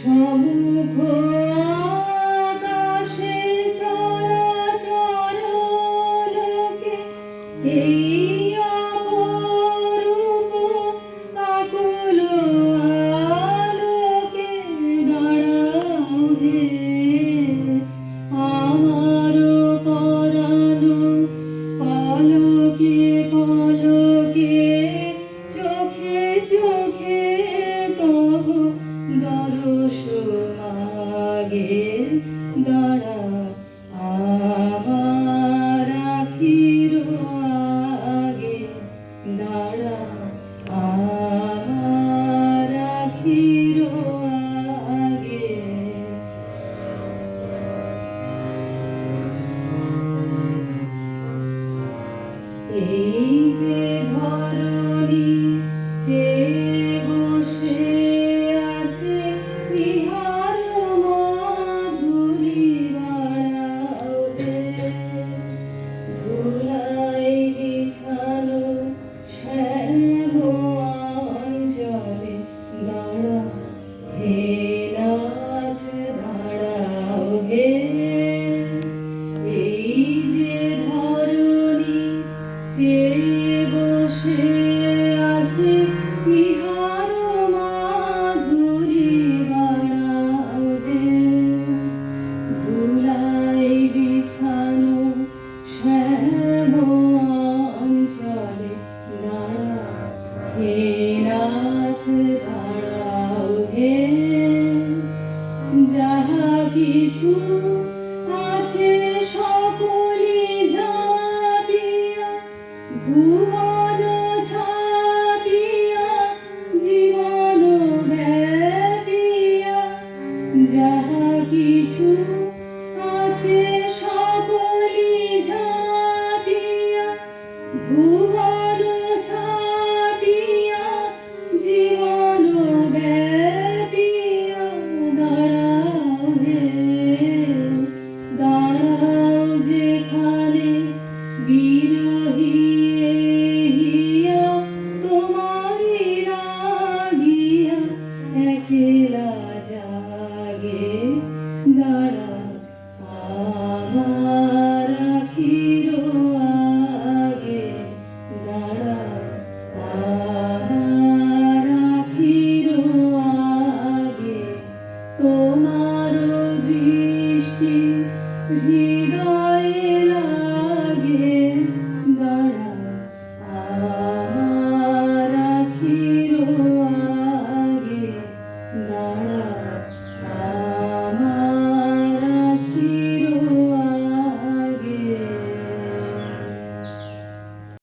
সমুখ আকাশে চরাচর লোকে এই অপরূপ আকুল আলোকে দাঁড়াও হে আমার পরাণ পলকে পলকে চোখে চোখে তব দর্শন আগে দাঁড়াও আমার আখির আগে দাঁড়াও আমার আখির আগে এই যে ধরণী চেয়ে বসে আছে ইহার মাধুরী বাড়াও হে ধুলায় বিছানো শ্যাম অঞ্চলে দাঁড়াও হে নাথ দাঁড়াও হে এই যে ধরণী চেয়ে বসে আছে ইহার মাধুরী বাড়াও হে ধুলায় বিছানো শ্যাম অঞ্চলে দাঁড়াও হে নাথ দাঁড়াও হে যাহা কিছু আছে সকলি ঝাঁপিয়া ভুবন ছাপিয়া জীবন ব্যাপিয়া যাহা কিছু আছে সকলি ঝাঁপিয়া ভুবন ছাপিয়া জীবন ব্যাপিয়া দাঁড়াও হে দাঁড়াও যেখানে বিরহী হিয়া তোমারি লাগিয়া একলা জাগে দাঁড়াও আমার আখির আগে দাঁড়াও আমার আখির আগে তোমার দৃষ্টি